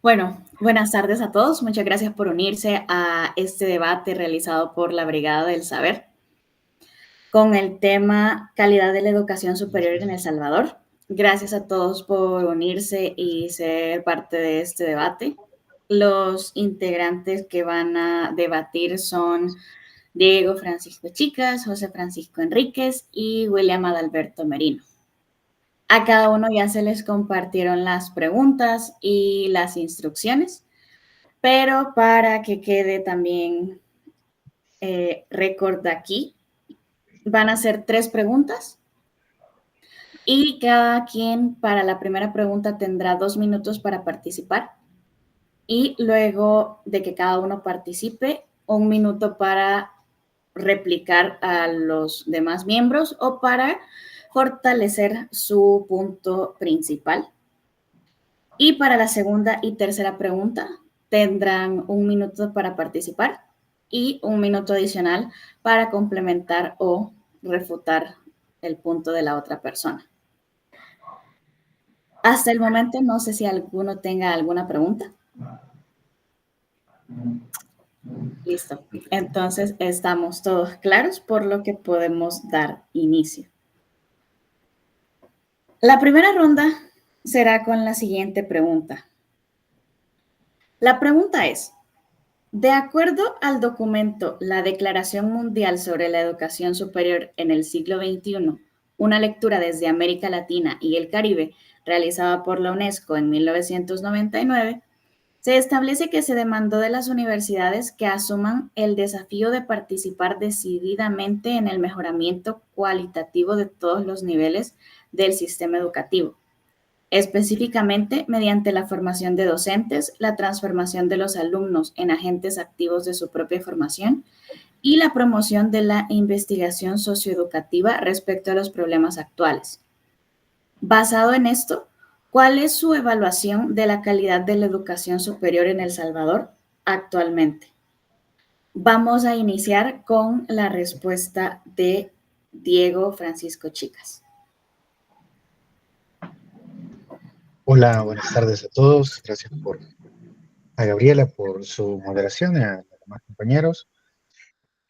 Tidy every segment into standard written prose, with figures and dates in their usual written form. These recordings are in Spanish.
Bueno, buenas tardes a todos. Muchas gracias por unirse a este debate realizado por la Brigada del Saber con el tema Calidad de la Educación Superior en El Salvador. Gracias a todos por unirse y ser parte de este debate. Los integrantes que van a debatir son Diego Francisco Chicas, José Francisco Enríquez y William Adalberto Merino. A cada uno ya se les compartieron las preguntas y las instrucciones, pero para que quede también récord de aquí, van a ser 3 preguntas y cada quien para la primera pregunta tendrá 2 minutos para participar y luego de que cada uno participe, 1 minuto para replicar a los demás miembros o para fortalecer su punto principal. Y para la segunda y tercera pregunta tendrán 1 minuto para participar y 1 minuto adicional para complementar o refutar el punto de la otra persona. Hasta el momento no sé si alguno tenga alguna pregunta. Listo. Entonces estamos todos claros, por lo que podemos dar inicio. La primera ronda será con la siguiente pregunta. La pregunta es: de acuerdo al documento La Declaración Mundial sobre la Educación Superior en el siglo XXI, una lectura desde América Latina y el Caribe, realizada por la UNESCO en 1999, se establece que se demandó de las universidades que asuman el desafío de participar decididamente en el mejoramiento cualitativo de todos los niveles del sistema educativo, específicamente mediante la formación de docentes, la transformación de los alumnos en agentes activos de su propia formación y la promoción de la investigación socioeducativa respecto a los problemas actuales. Basado en esto, ¿cuál es su evaluación de la calidad de la educación superior en El Salvador actualmente? Vamos a iniciar con la respuesta de Diego Francisco Chicas. Hola, buenas tardes a todos. Gracias a Gabriela por su moderación y a los demás compañeros.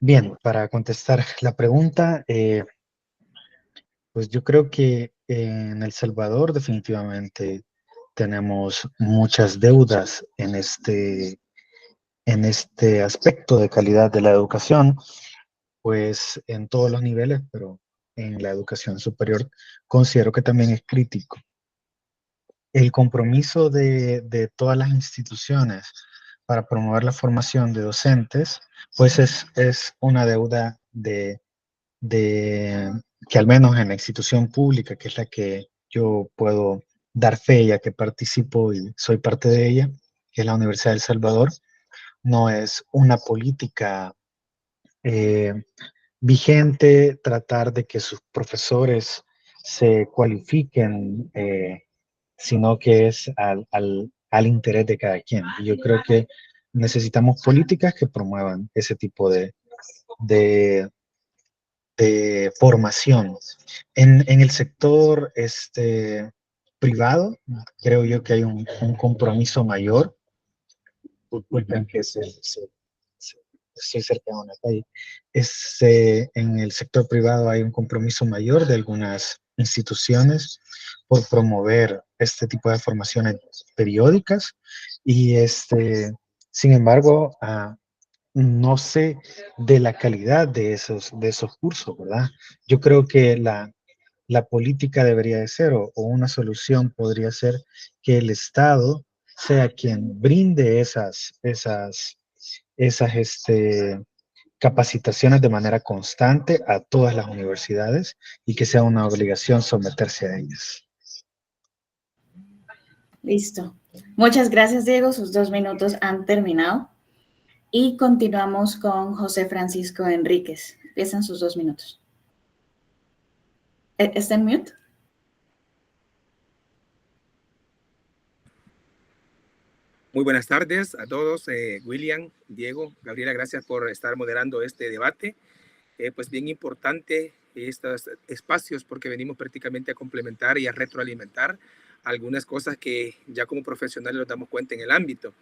Bien, para contestar la pregunta, pues yo creo que en El Salvador definitivamente tenemos muchas deudas en este aspecto de calidad de la educación, pues en todos los niveles, pero en la educación superior considero que también es crítico. El compromiso de todas las instituciones para promover la formación de docentes, pues es una deuda de que al menos en la institución pública, que es la que yo puedo dar fe, ya que participo y soy parte de ella, que es la Universidad de El Salvador, no es una política eh, vigente tratar de que sus profesores se cualifiquen, sino que es al interés de cada quien. Y yo creo que necesitamos políticas que promuevan ese tipo de, de formación. En el sector privado, creo yo que hay un compromiso mayor. Disculpen que estoy cerca de una calle. En el sector privado hay un compromiso mayor de algunas instituciones por promover este tipo de formaciones periódicas y sin embargo, no sé de la calidad de esos cursos, ¿verdad? Yo creo que la política debería de ser, o una solución podría ser que el Estado sea quien brinde esas capacitaciones de manera constante a todas las universidades y que sea una obligación someterse a ellas. Listo. Muchas gracias, Diego. Sus 2 minutos han terminado. Y continuamos con José Francisco Enríquez. Empiezan sus 2 minutos. ¿Está en mute? Muy buenas tardes a todos. William, Diego, Gabriela, gracias por estar moderando este debate. Pues bien importante estos espacios porque venimos prácticamente a complementar y a retroalimentar algunas cosas que ya como profesionales nos damos cuenta en el ámbito.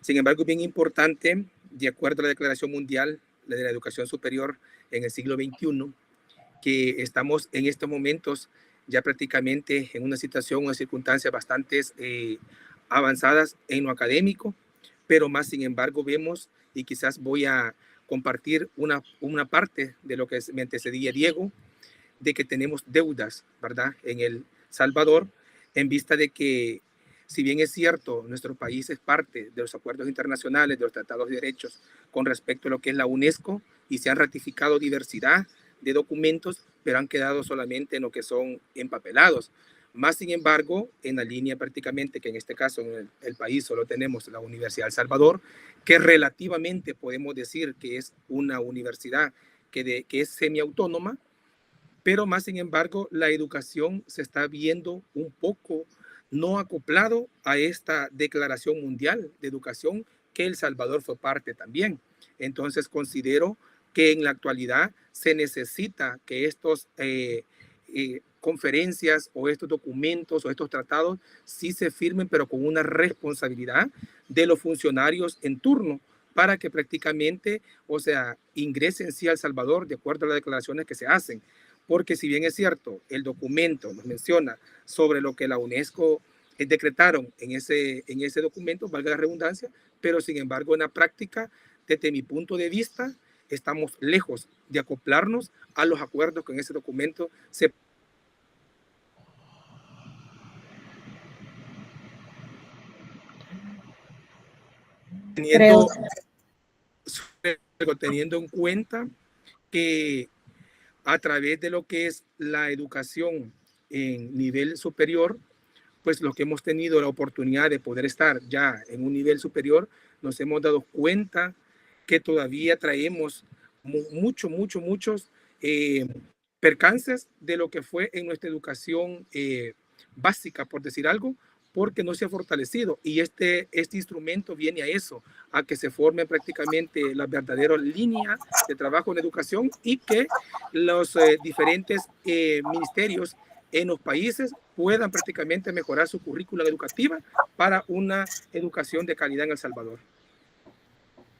Sin embargo, es bien importante, de acuerdo a la Declaración Mundial de la Educación Superior en el siglo XXI, que estamos en estos momentos ya prácticamente en una situación, unas circunstancias bastante avanzadas en lo académico, pero más sin embargo vemos, y quizás voy a compartir una parte de lo que me antecedía Diego, de que tenemos deudas, ¿verdad?, en El Salvador, en vista de que, si bien es cierto, nuestro país es parte de los acuerdos internacionales, de los tratados de derechos con respecto a lo que es la UNESCO, y se han ratificado diversidad de documentos, pero han quedado solamente en lo que son empapelados. Más sin embargo, en la línea prácticamente, que en este caso en el país solo tenemos la Universidad de El Salvador, que relativamente podemos decir que es una universidad que es semiautónoma, pero más sin embargo la educación se está viendo un poco no acoplado a esta Declaración Mundial de Educación, que El Salvador fue parte también. Entonces considero que en la actualidad se necesita que estos conferencias o estos documentos o estos tratados sí se firmen, pero con una responsabilidad de los funcionarios en turno, para que prácticamente, o sea, ingresen sí a El Salvador de acuerdo a las declaraciones que se hacen. Porque si bien es cierto, el documento nos menciona sobre lo que la UNESCO decretaron en ese documento, valga la redundancia, pero sin embargo en la práctica, desde mi punto de vista, estamos lejos de acoplarnos a los acuerdos que en ese documento se Creo, teniendo en cuenta que a través de lo que es la educación en nivel superior, pues los que hemos tenido la oportunidad de poder estar ya en un nivel superior, nos hemos dado cuenta que todavía traemos muchos percances de lo que fue en nuestra educación básica, por decir algo, porque no se ha fortalecido. Y este instrumento viene a eso, a que se forme prácticamente la verdadera línea de trabajo en educación, y que los diferentes ministerios en los países puedan prácticamente mejorar su currícula educativa para una educación de calidad en El Salvador.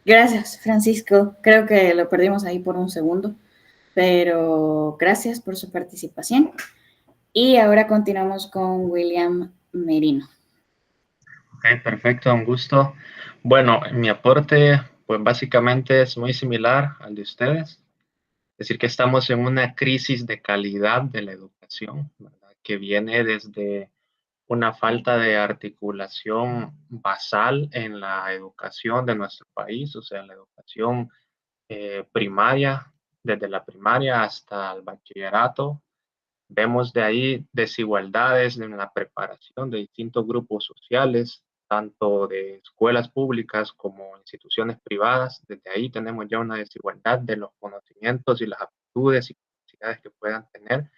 gracias, Francisco. Creo que lo perdimos ahí por un segundo, pero gracias por su participación. Y ahora continuamos con William Merino. Ok, perfecto, un gusto. Bueno, mi aporte, pues básicamente es muy similar al de ustedes. Es decir, que estamos en una crisis de calidad de la educación, ¿verdad?, que viene desde una falta de articulación basal en la educación de nuestro país, o sea, la educación primaria, desde la primaria hasta el bachillerato. Vemos de ahí desigualdades en la preparación de distintos grupos sociales, tanto de escuelas públicas como instituciones privadas. Desde ahí tenemos ya una desigualdad de los conocimientos y las aptitudes y capacidades que puedan tener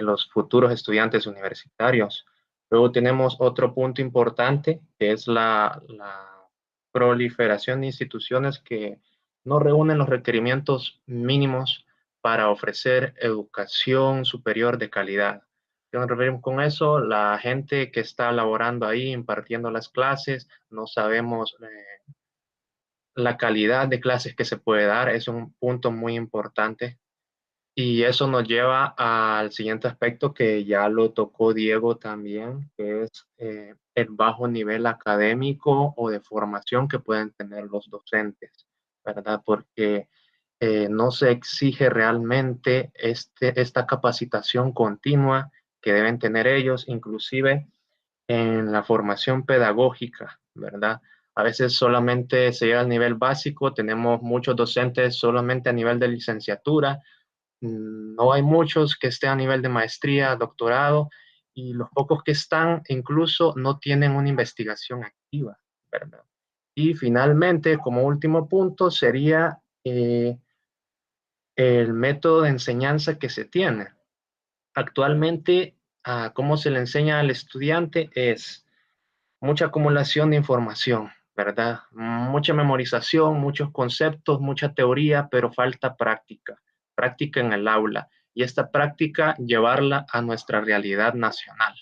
los futuros estudiantes universitarios. Luego tenemos otro punto importante, que es la proliferación de instituciones que no reúnen los requerimientos mínimos para ofrecer educación superior de calidad. ¿Qué nos referimos con eso? La gente que está laborando ahí, impartiendo las clases, no sabemos la calidad de clases que se puede dar. Es un punto muy importante. Y eso nos lleva al siguiente aspecto que ya lo tocó Diego también, que es el bajo nivel académico o de formación que pueden tener los docentes, ¿verdad? Porque no se exige realmente esta capacitación continua que deben tener ellos, inclusive en la formación pedagógica, ¿verdad? A veces solamente se llega al nivel básico, tenemos muchos docentes solamente a nivel de licenciatura, no hay muchos que estén a nivel de maestría, doctorado, y los pocos que están incluso no tienen una investigación activa, ¿verdad? Y finalmente, como último punto, sería el método de enseñanza que se tiene. Actualmente, cómo se le enseña al estudiante es mucha acumulación de información, ¿verdad? Mucha memorización, muchos conceptos, mucha teoría, pero falta práctica, práctica en el aula. Y esta práctica llevarla a nuestra realidad nacional.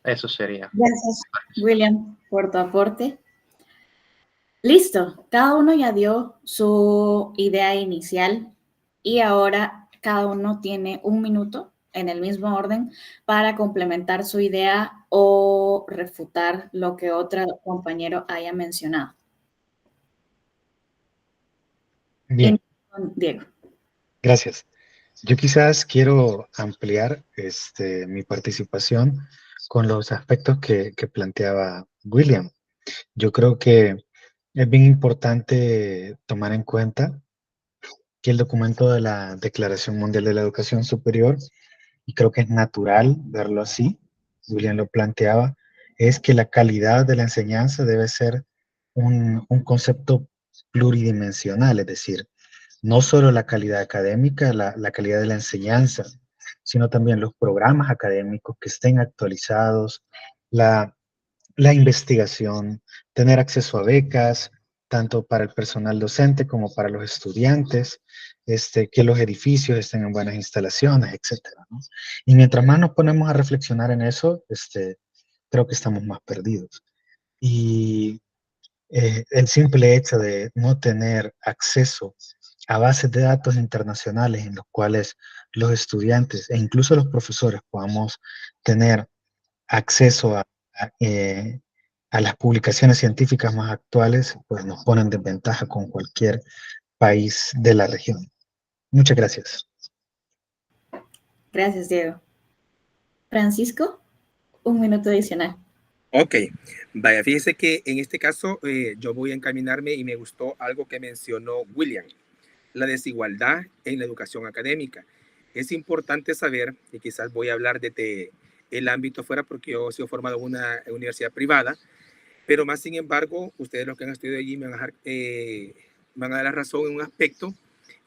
Eso sería. Gracias, William, por tu aporte. Listo, cada uno ya dio su idea inicial y ahora cada uno tiene 1 minuto en el mismo orden para complementar su idea o refutar lo que otro compañero haya mencionado. Bien, Diego. gracias. Yo quizás quiero ampliar mi participación con los aspectos que planteaba William. Yo creo que es bien importante tomar en cuenta que el documento de la Declaración Mundial de la Educación Superior, y creo que es natural verlo así, William lo planteaba, es que la calidad de la enseñanza debe ser un concepto pluridimensional, es decir, no solo la calidad académica, la calidad de la enseñanza, sino también los programas académicos que estén actualizados, la, la investigación, tener acceso a becas, tanto para el personal docente como para los estudiantes, que los edificios estén en buenas instalaciones, etcétera, ¿no? Y mientras más nos ponemos a reflexionar en eso, creo que estamos más perdidos. Y el simple hecho de no tener acceso a bases de datos internacionales en los cuales los estudiantes e incluso los profesores podamos tener acceso a las publicaciones científicas más actuales, pues nos ponen en desventaja con cualquier país de la región. Muchas gracias. Gracias, Diego. Francisco, 1 minuto adicional. Ok, vaya, fíjese que en este caso yo voy a encaminarme y me gustó algo que mencionó William, la desigualdad en la educación académica. Es importante saber, y quizás voy a hablar desde el ámbito fuera porque yo he sido formado en una universidad privada, pero más sin embargo, ustedes los que han estudiado allí van a dar la razón en un aspecto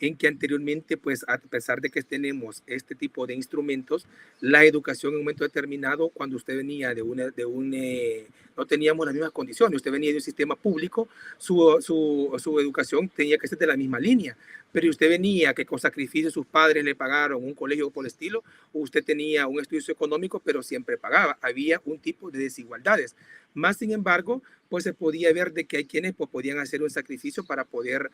en que anteriormente, pues a pesar de que tenemos este tipo de instrumentos, la educación en un momento determinado, cuando usted venía no teníamos las mismas condiciones, usted venía de un sistema público, su educación tenía que ser de la misma línea, pero usted venía que con sacrificio sus padres le pagaron un colegio por el estilo, o usted tenía un estudio económico, pero siempre pagaba, había un tipo de desigualdades. Más sin embargo, pues se podía ver de que hay quienes pues, podían hacer un sacrificio para poder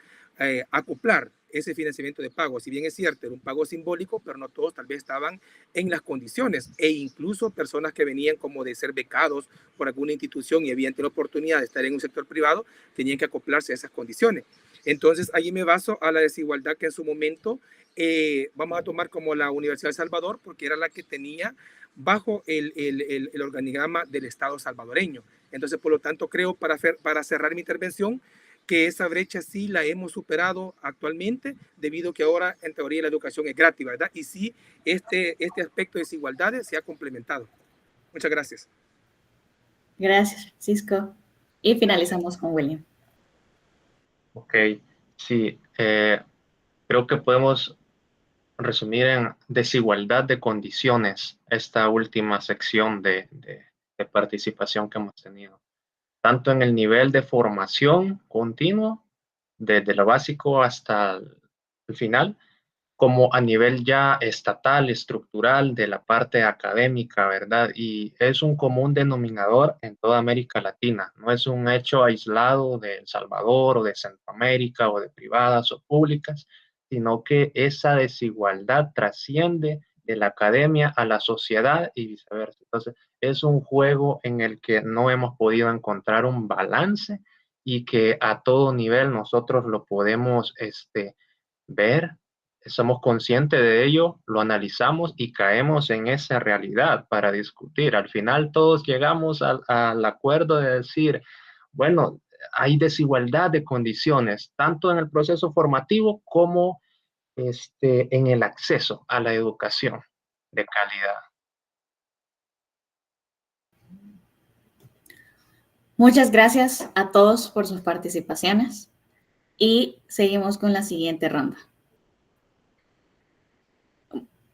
acoplar ese financiamiento de pago. Si bien es cierto, era un pago simbólico, pero no todos tal vez estaban en las condiciones. E incluso personas que venían como de ser becados por alguna institución y habían tenido oportunidad de estar en un sector privado, tenían que acoplarse a esas condiciones. Entonces, allí me baso a la desigualdad que en su momento vamos a tomar como la Universidad de Salvador, porque era la que tenía bajo el organigrama del Estado salvadoreño. Entonces, por lo tanto, creo para cerrar mi intervención que esa brecha sí la hemos superado actualmente, debido a que ahora en teoría la educación es gratis, ¿verdad? Y sí, este aspecto de desigualdades se ha complementado. Muchas gracias. Gracias, Francisco. Y finalizamos con William. Ok, sí, creo que podemos resumir en desigualdad de condiciones esta última sección de participación que hemos tenido, tanto en el nivel de formación continuo, desde lo básico hasta el final, como a nivel ya estatal, estructural, de la parte académica, ¿verdad? Y es un común denominador en toda América Latina, no es un hecho aislado de El Salvador o de Centroamérica o de privadas o públicas, sino que esa desigualdad trasciende de la academia a la sociedad y viceversa. Entonces, es un juego en el que no hemos podido encontrar un balance y que a todo nivel nosotros lo podemos ver, somos conscientes de ello, lo analizamos y caemos en esa realidad para discutir. Al final todos llegamos al acuerdo de decir, bueno, hay desigualdad de condiciones, tanto en el proceso formativo como en el acceso a la educación de calidad. Muchas gracias a todos por sus participaciones y seguimos con la siguiente ronda.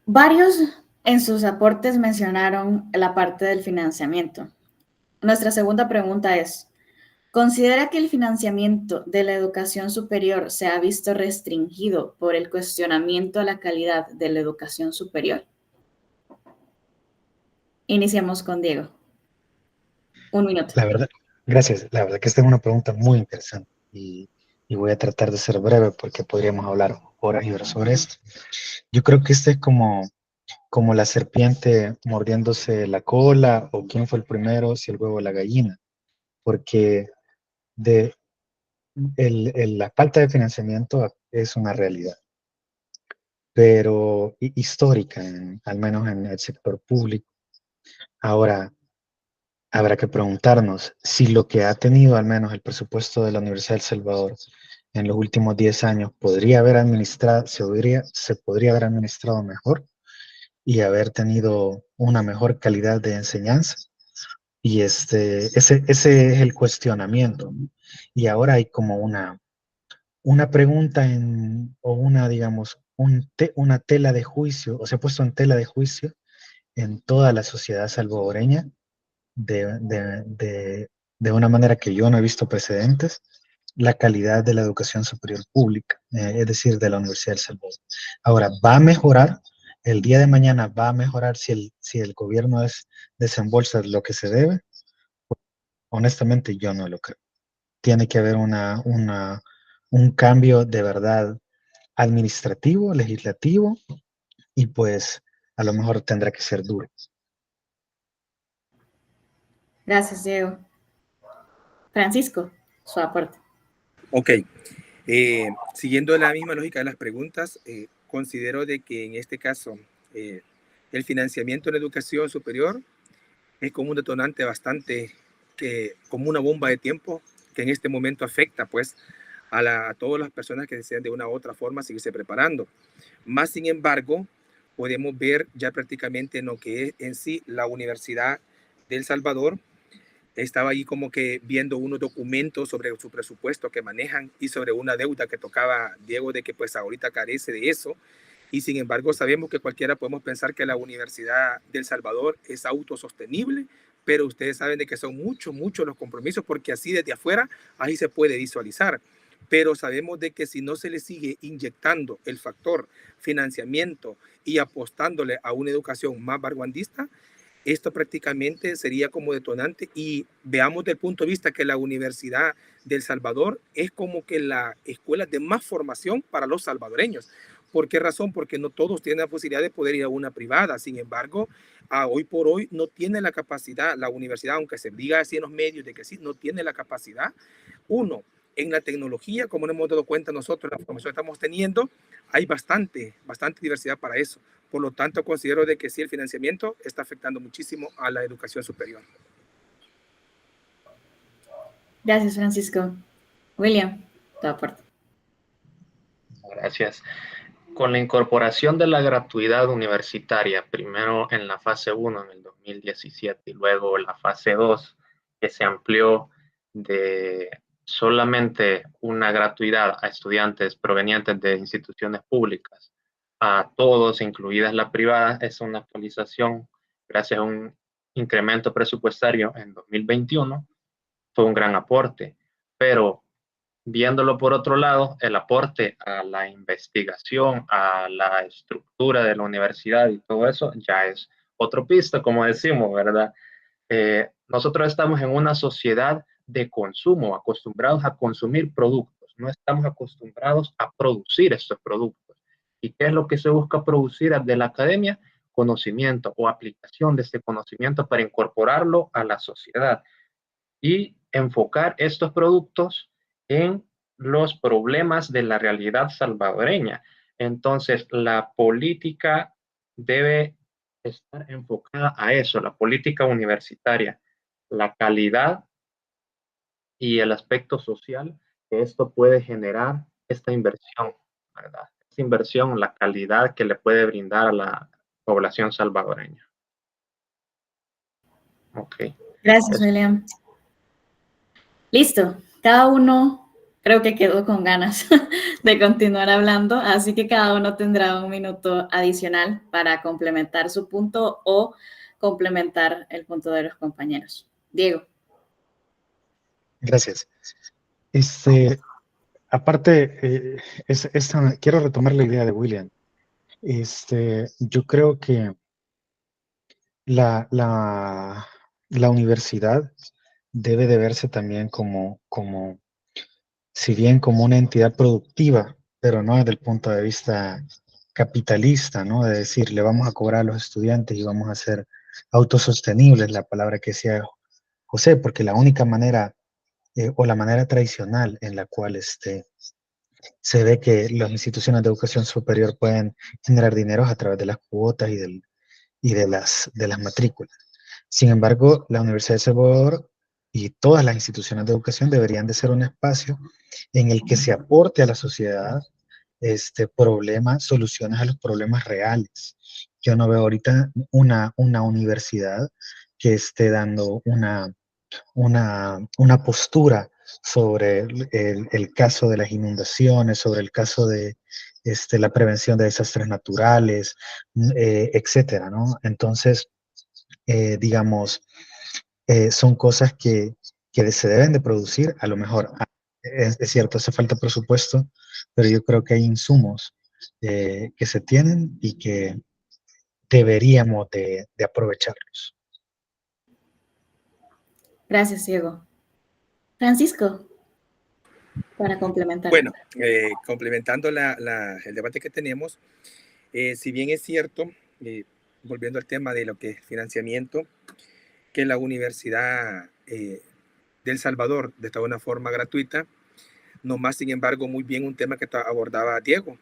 Varios en sus aportes mencionaron la parte del financiamiento. Nuestra segunda pregunta es, ¿considera que el financiamiento de la educación superior se ha visto restringido por el cuestionamiento a la calidad de la educación superior? Iniciamos con Diego. Un minuto. La verdad, gracias. La verdad que esta es una pregunta muy interesante y voy a tratar de ser breve porque podríamos hablar horas y horas sobre esto. Yo creo que este es como la serpiente mordiéndose la cola o quién fue el primero, si el huevo o la gallina, porque de, la falta de financiamiento es una realidad, pero histórica, al menos en el sector público. Ahora, habrá que preguntarnos si lo que ha tenido al menos el presupuesto de la Universidad de El Salvador en los últimos 10 años podría haber administrado, se podría haber administrado mejor y haber tenido una mejor calidad de enseñanza. Y ese es el cuestionamiento. Y ahora hay como una pregunta o una, digamos, una tela de juicio, o se ha puesto en tela de juicio en toda la sociedad salvadoreña de, de, de, de una manera que yo no he visto precedentes, la calidad de la educación superior pública, es decir, de la Universidad del Salvador. Ahora, ¿va a mejorar? El día de mañana va a mejorar si el gobierno desembolsa lo que se debe. Honestamente, yo no lo creo. Tiene que haber un cambio de verdad administrativo, legislativo, y pues a lo mejor tendrá que ser duro. Gracias, Diego. Francisco, su aporte. Ok. Siguiendo la misma lógica de las preguntas, considero de que en este caso el financiamiento en la educación superior es como un detonante bastante, como una bomba de tiempo que en este momento afecta pues a todas las personas que desean de una u otra forma seguirse preparando. Más sin embargo, podemos ver ya prácticamente en lo que es en sí la Universidad de El Salvador. Estaba ahí como que viendo unos documentos sobre su presupuesto que manejan y sobre una deuda que tocaba Diego de que pues ahorita carece de eso. Y sin embargo sabemos que cualquiera podemos pensar que la Universidad de El Salvador es autosostenible, pero ustedes saben de que son muchos los compromisos porque así desde afuera ahí se puede visualizar. Pero sabemos de que si no se le sigue inyectando el factor financiamiento y apostándole a una educación más vanguardista, esto prácticamente sería como detonante. Y veamos del punto de vista que la Universidad de El Salvador es como que la escuela de más formación para los salvadoreños. ¿Por qué razón? Porque no todos tienen la posibilidad de poder ir a una privada. Sin embargo, hoy por hoy no tiene la capacidad, la universidad, aunque se diga así en los medios de que sí, no tiene la capacidad. Uno, en la tecnología, como nos hemos dado cuenta nosotros, la formación que estamos teniendo, hay bastante diversidad para eso. Por lo tanto, considero de que sí, el financiamiento está afectando muchísimo a la educación superior. Gracias, Francisco. William, tu aporte. Gracias. Con la incorporación de la gratuidad universitaria, primero en la fase 1 en el 2017 y luego la fase 2, que se amplió de solamente una gratuidad a estudiantes provenientes de instituciones públicas a todos, incluidas la privada, es una actualización gracias a un incremento presupuestario en 2021, fue un gran aporte, pero viéndolo por otro lado, el aporte a la investigación, a la estructura de la universidad y todo eso ya es otro pista, como decimos, ¿verdad? Nosotros estamos en una sociedad de consumo, acostumbrados a consumir productos, no estamos acostumbrados a producir estos productos. ¿Y qué es lo que se busca producir desde la academia? Conocimiento o aplicación de este conocimiento para incorporarlo a la sociedad y enfocar estos productos en los problemas de la realidad salvadoreña. Entonces, la política debe estar enfocada a eso, la política universitaria, la calidad y el aspecto social que esto puede generar, esta inversión, ¿verdad? Esta inversión, la calidad que le puede brindar a la población salvadoreña. Ok. Gracias, William. Listo. Cada uno creo que quedó con ganas de continuar hablando, así que cada uno tendrá un minuto adicional para complementar su punto o complementar el punto de los compañeros. Diego. Gracias. Aparte, quiero retomar la idea de William. Yo creo que la universidad debe de verse también si bien como una entidad productiva, pero no desde el punto de vista capitalista, ¿no? De decir, le vamos a cobrar a los estudiantes y vamos a ser autosostenibles, la palabra que decía José, porque la única manera o la manera tradicional en la cual se ve que las instituciones de educación superior pueden generar dinero a través de las cuotas y de las matrículas. Sin embargo, la Universidad de El Salvador y todas las instituciones de educación deberían de ser un espacio en el que se aporte a la sociedad soluciones a los problemas reales. Yo no veo ahorita una universidad que esté dando una postura sobre el caso de las inundaciones, sobre el caso de la prevención de desastres naturales, etcétera, ¿no? Entonces, digamos, son cosas que se deben de producir, a lo mejor, es cierto, hace falta presupuesto, pero yo creo que hay insumos que se tienen y que deberíamos de aprovecharlos. Gracias, Diego. Francisco, para complementar. Bueno, complementando el debate que tenemos, si bien es cierto, volviendo al tema de lo que es financiamiento, que la Universidad de El Salvador está de una forma gratuita, no más, sin embargo, muy bien un tema que abordaba Diego.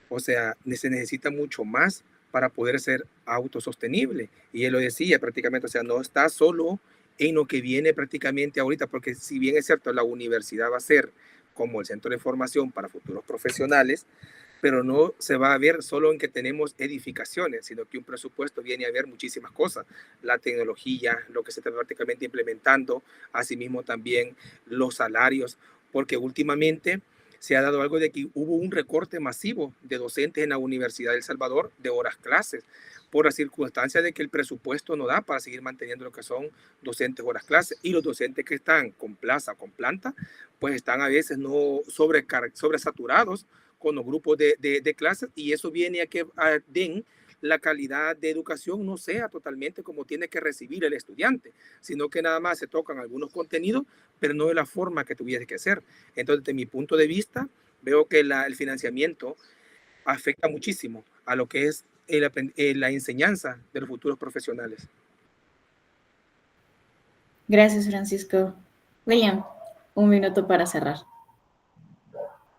O sea, se necesita mucho más para poder ser autosostenible. Y él lo decía prácticamente, o sea, no está solo en lo que viene prácticamente ahorita, porque si bien es cierto, la universidad va a ser como el centro de formación para futuros profesionales, pero no se va a ver solo en que tenemos edificaciones, sino que un presupuesto viene a ver muchísimas cosas, la tecnología, lo que se está prácticamente implementando, asimismo también los salarios, porque últimamente se ha dado algo de que hubo un recorte masivo de docentes en la Universidad de El Salvador de horas clases, por la circunstancia de que el presupuesto no da para seguir manteniendo lo que son docentes horas clases, y los docentes que están con plaza, con planta, pues están a veces no sobresaturados con los grupos de clases, y eso viene a que den la calidad de educación no sea totalmente como tiene que recibir el estudiante, sino que nada más se tocan algunos contenidos, pero no de la forma que tuviese que ser. Entonces, de mi punto de vista, veo que el financiamiento afecta muchísimo a lo que es la enseñanza de los futuros profesionales. Gracias, Francisco. William, un minuto para cerrar.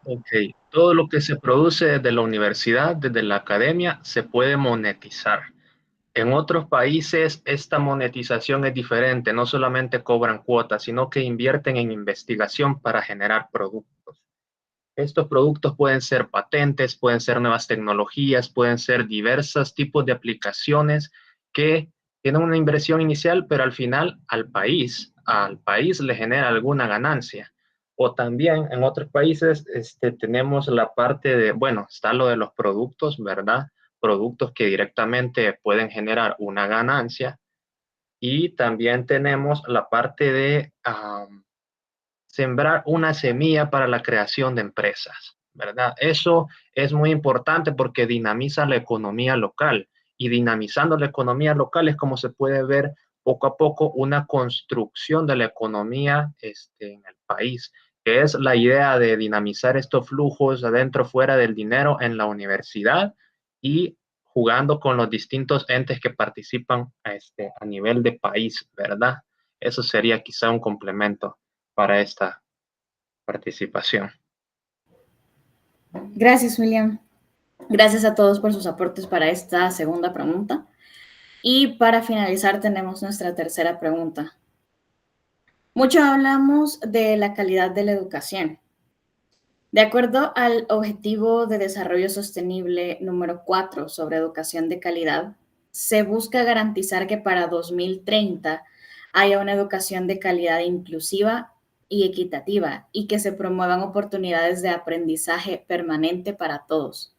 Ok, todo lo que se produce desde la universidad, desde la academia, se puede monetizar. En otros países esta monetización es diferente, no solamente cobran cuotas, sino que invierten en investigación para generar productos. Estos productos pueden ser patentes, pueden ser nuevas tecnologías, pueden ser diversos tipos de aplicaciones que tienen una inversión inicial, pero al final al país le genera alguna ganancia. O también en otros países tenemos la parte de, bueno, está lo de los productos, ¿verdad? Productos que directamente pueden generar una ganancia. Y también tenemos la parte de sembrar una semilla para la creación de empresas, ¿verdad? Eso es muy importante porque dinamiza la economía local, y dinamizando la economía local es como se puede ver poco a poco una construcción de la economía en el país, que es la idea de dinamizar estos flujos adentro, fuera del dinero en la universidad, y jugando con los distintos entes que participan a nivel de país, ¿verdad? Eso sería quizá un complemento para esta participación. Gracias, William. Gracias a todos por sus aportes para esta segunda pregunta. Y para finalizar tenemos nuestra tercera pregunta. Mucho hablamos de la calidad de la educación. De acuerdo al Objetivo de Desarrollo Sostenible número 4 sobre educación de calidad, se busca garantizar que para 2030 haya una educación de calidad inclusiva y equitativa, y que se promuevan oportunidades de aprendizaje permanente para todos.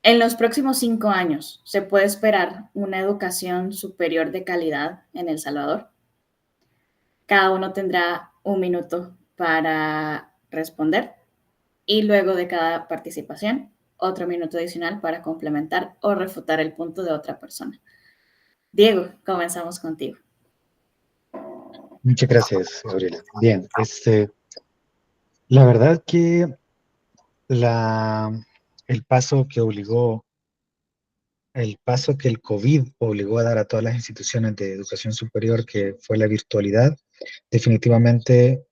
En los próximos 5 años, ¿se puede esperar una educación superior de calidad en El Salvador? Cada uno tendrá un minuto para responder, y luego de cada participación, otro minuto adicional para complementar o refutar el punto de otra persona. Diego, comenzamos contigo. Muchas gracias, Gabriela. Bien, la verdad que el paso que obligó, el paso que el COVID obligó a dar a todas las instituciones de educación superior, que fue la virtualidad, definitivamente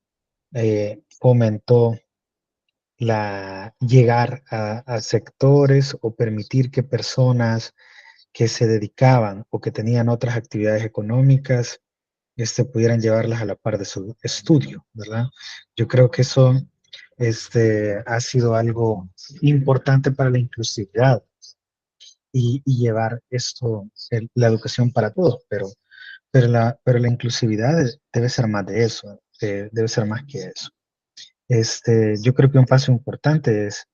fomentó llegar a sectores o permitir que personas que se dedicaban o que tenían otras actividades económicas, pudieran llevarlas a la par de su estudio, ¿verdad? Yo creo que eso ha sido algo importante para la inclusividad y llevar la educación para todos, pero la inclusividad debe ser más de eso, debe ser más que eso. Yo creo que un paso importante es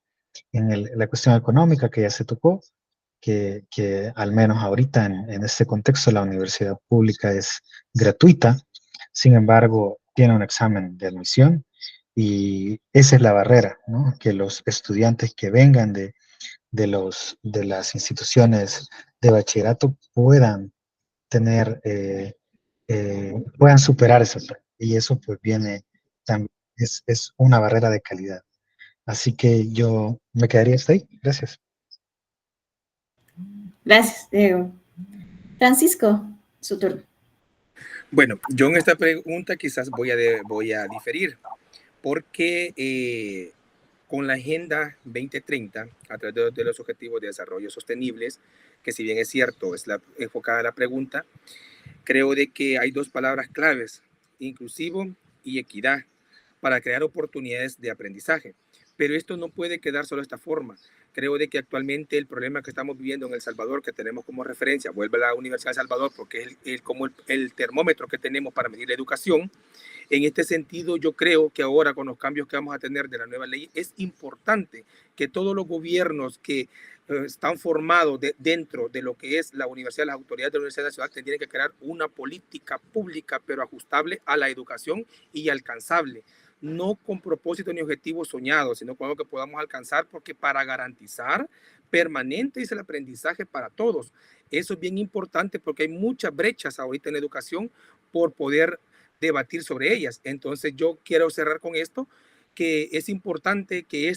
la cuestión económica que ya se tocó, que al menos ahorita en este contexto la universidad pública es gratuita, sin embargo tiene un examen de admisión y esa es la barrera, ¿no? Que los estudiantes que vengan de las instituciones de bachillerato puedan tener, puedan superar esa prueba. Y eso pues viene también, es una barrera de calidad. Así que yo me quedaría hasta ahí. Gracias. Gracias, Diego. Francisco, su turno. Bueno, yo en esta pregunta quizás voy a diferir, porque con la Agenda 2030, a través de los Objetivos de Desarrollo Sostenibles, que si bien es cierto, es enfocada la pregunta, creo de que hay dos palabras claves, inclusivo y equidad, para crear oportunidades de aprendizaje. Pero esto no puede quedar solo de esta forma. Creo de que actualmente el problema que estamos viviendo en El Salvador, que tenemos como referencia, vuelve a la Universidad de El Salvador, porque es como el termómetro que tenemos para medir la educación. En este sentido, yo creo que ahora con los cambios que vamos a tener de la nueva ley, es importante que todos los gobiernos que están formados dentro de lo que es la universidad, las autoridades de la Universidad de la Ciudad, tienen que crear una política pública, pero ajustable a la educación y alcanzable. No con propósito ni objetivos soñados, sino con algo que podamos alcanzar, porque para garantizar permanente es el aprendizaje para todos. Eso es bien importante porque hay muchas brechas ahorita en la educación por poder debatir sobre ellas. Entonces yo quiero cerrar con esto, que es importante que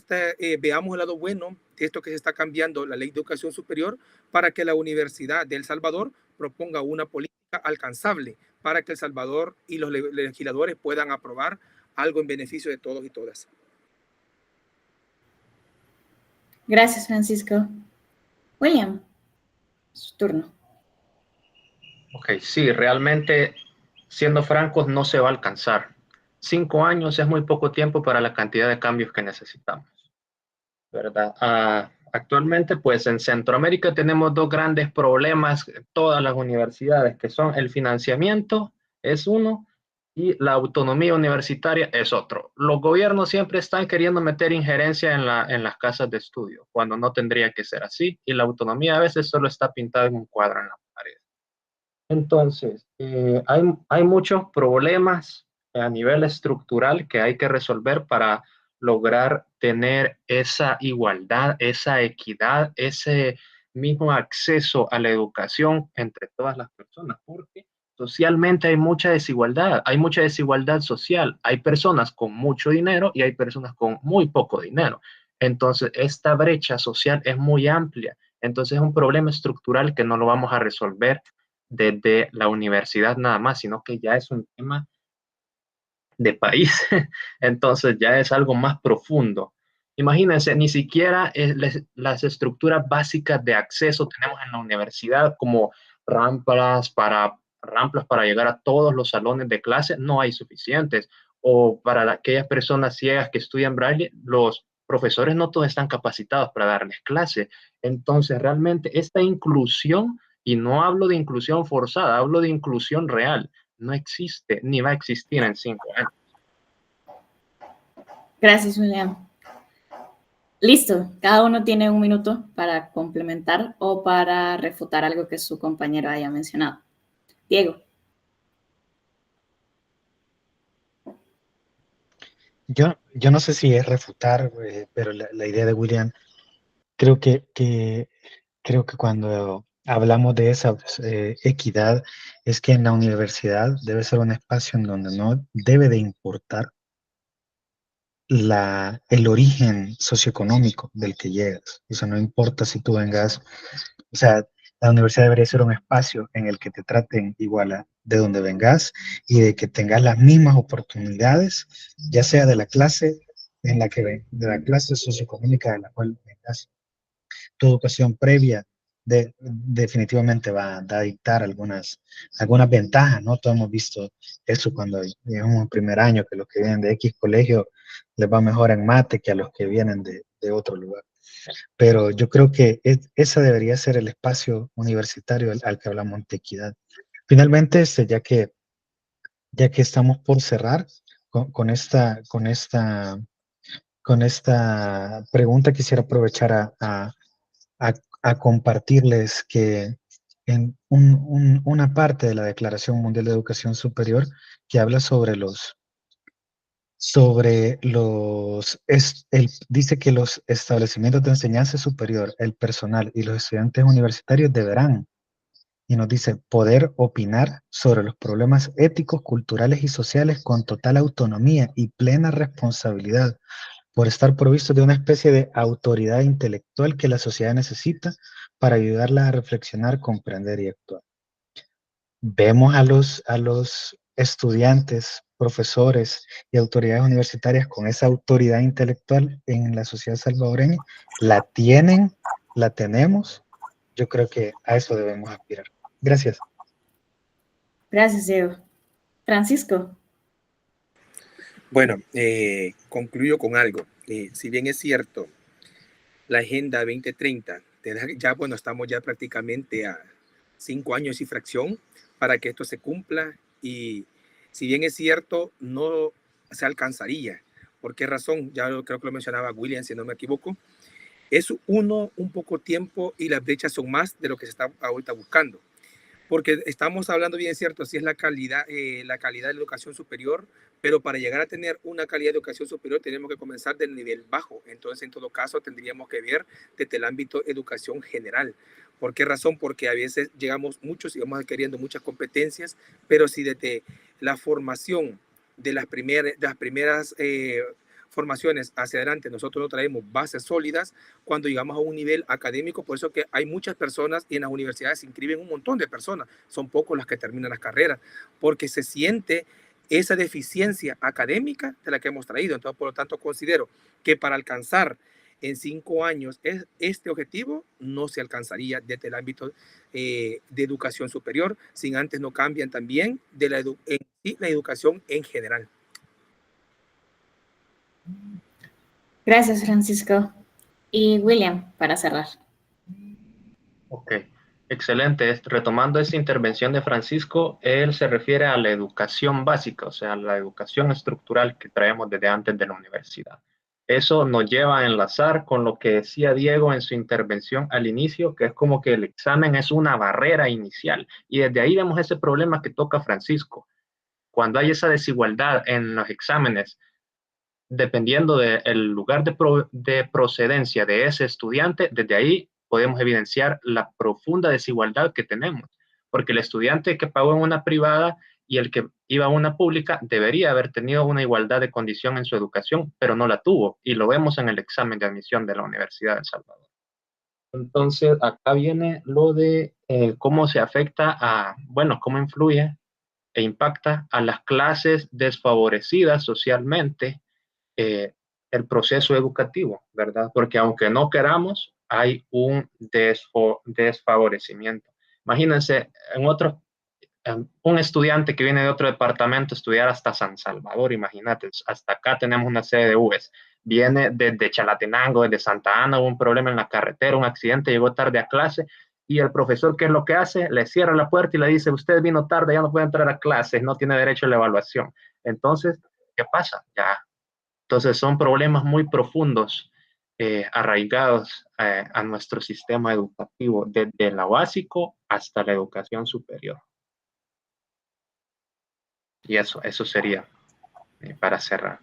veamos el lado bueno de esto que se está cambiando, la ley de educación superior, para que la Universidad de El Salvador proponga una política alcanzable para que El Salvador y los legisladores puedan aprobar algo en beneficio de todos y todas. Gracias, Francisco. William, su turno. Ok, sí, realmente, siendo francos, no se va a alcanzar. 5 años es muy poco tiempo para la cantidad de cambios que necesitamos, ¿verdad? Actualmente, pues en Centroamérica tenemos dos grandes problemas, todas las universidades, que son el financiamiento, es uno, y la autonomía universitaria es otro. Los gobiernos siempre están queriendo meter injerencia en las casas de estudio, cuando no tendría que ser así, y la autonomía a veces solo está pintada en un cuadro en la pared. Entonces, hay muchos problemas a nivel estructural que hay que resolver para lograr tener esa igualdad, esa equidad, ese mismo acceso a la educación entre todas las personas, porque socialmente hay mucha desigualdad social. Hay personas con mucho dinero y hay personas con muy poco dinero. Entonces, esta brecha social es muy amplia. Entonces, es un problema estructural que no lo vamos a resolver desde la universidad nada más, sino que ya es un tema de país. Entonces ya es algo más profundo. Imagínense, ni siquiera las estructuras básicas de acceso tenemos en la universidad, como rampas para llegar a todos los salones de clase, no hay suficientes. O para aquellas personas ciegas que estudian braille, los profesores no todos están capacitados para darles clase. Entonces, realmente esta inclusión, y no hablo de inclusión forzada, hablo de inclusión real, no existe ni va a existir en 5 años. Gracias, William. Listo, cada uno tiene 1 minuto para complementar o para refutar algo que su compañero haya mencionado. Diego. Yo no sé si es refutar, pero la idea de William, creo que cuando hablamos de esa equidad, es que en la universidad debe ser un espacio en donde no debe de importar el origen socioeconómico del que llegas. O sea, no importa si tú vengas, o sea, la universidad debería ser un espacio en el que te traten igual a de donde vengas y de que tengas las mismas oportunidades, ya sea de la clase en la que de la clase socioeconómica de la cual vengas. Tu educación previa definitivamente va a dictar algunas ventajas, ¿no? Todos hemos visto eso cuando llegamos en primer año, que los que vienen de X colegio les va mejor en mate que a los que vienen de otro lugar. Pero yo creo que ese debería ser el espacio universitario al que hablamos de equidad. Finalmente, ya que estamos por cerrar con esta pregunta, quisiera aprovechar a compartirles que en una parte de la Declaración Mundial de Educación Superior que habla dice que los establecimientos de enseñanza superior, el personal y los estudiantes universitarios deberán, y nos dice, poder opinar sobre los problemas éticos, culturales y sociales con total autonomía y plena responsabilidad, por estar provistos de una especie de autoridad intelectual que la sociedad necesita para ayudarla a reflexionar, comprender y actuar. Vemos a los estudiantes, profesores y autoridades universitarias con esa autoridad intelectual en la sociedad salvadoreña. La tienen, la tenemos. Yo creo que a eso debemos aspirar. Gracias. Gracias, Diego. Francisco. Bueno, concluyo con algo. Si bien es cierto, la Agenda 2030, ya bueno, estamos ya prácticamente a 5 años y fracción para que esto se cumpla, y si bien es cierto, no se alcanzaría. ¿Por qué razón? Ya creo que lo mencionaba William, si no me equivoco. Es un poco tiempo y las brechas son más de lo que se está ahorita buscando. Porque estamos hablando, bien cierto, si es la calidad de la educación superior, pero para llegar a tener una calidad de educación superior tenemos que comenzar del nivel bajo. Entonces, en todo caso, tendríamos que ver desde el ámbito educación general. ¿Por qué razón? Porque a veces llegamos muchos y vamos adquiriendo muchas competencias, pero si desde la formación de las primeras formaciones hacia adelante nosotros no traemos bases sólidas, cuando llegamos a un nivel académico, por eso que hay muchas personas y en las universidades se inscriben un montón de personas, son pocos las que terminan las carreras, porque se siente esa deficiencia académica de la que hemos traído. Entonces, por lo tanto, considero que para alcanzar en 5 años este objetivo no se alcanzaría desde el ámbito de educación superior, sin antes no cambian también de la educación en general. Gracias, Francisco. Y William, para cerrar. Ok, excelente. Retomando esta intervención de Francisco, él se refiere a la educación básica, o sea, la educación estructural que traemos desde antes de la universidad. Eso nos lleva a enlazar con lo que decía Diego en su intervención al inicio, que es como que el examen es una barrera inicial. Y desde ahí vemos ese problema que toca Francisco. Cuando hay esa desigualdad en los exámenes, dependiendo del lugar de procedencia de ese estudiante, desde ahí podemos evidenciar la profunda desigualdad que tenemos, porque el estudiante que pagó en una privada y el que iba a una pública debería haber tenido una igualdad de condición en su educación, pero no la tuvo, y lo vemos en el examen de admisión de la Universidad de El Salvador. Entonces, acá viene lo de cómo se afecta cómo influye e impacta a las clases desfavorecidas socialmente el proceso educativo, ¿verdad? Porque aunque no queramos, hay un desfavorecimiento. Imagínense, un estudiante que viene de otro departamento a estudiar hasta San Salvador, imagínate, hasta acá tenemos una sede de UES, viene desde Chalatenango, desde Santa Ana, hubo un problema en la carretera, un accidente, llegó tarde a clase, y el profesor, ¿qué es lo que hace? Le cierra la puerta y le dice, usted vino tarde, ya no puede entrar a clases, no tiene derecho a la evaluación. Entonces, ¿qué pasa? Entonces son problemas muy profundos, arraigados a nuestro sistema educativo, desde lo básico hasta la educación superior. Y eso sería para cerrar.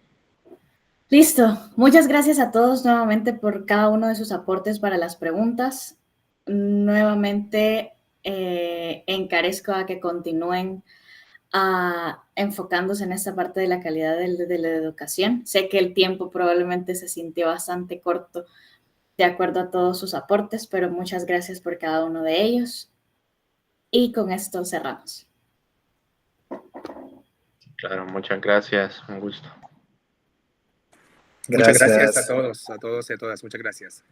Listo. Muchas gracias a todos nuevamente por cada uno de sus aportes para las preguntas. nuevamente encarezco a que continúen enfocándose en esta parte de la calidad de la educación. Sé que el tiempo probablemente se sintió bastante corto de acuerdo a todos sus aportes, pero muchas gracias por cada uno de ellos. Y con esto cerramos. Claro, muchas gracias, un gusto. Muchas gracias a todos y a todas. Muchas gracias.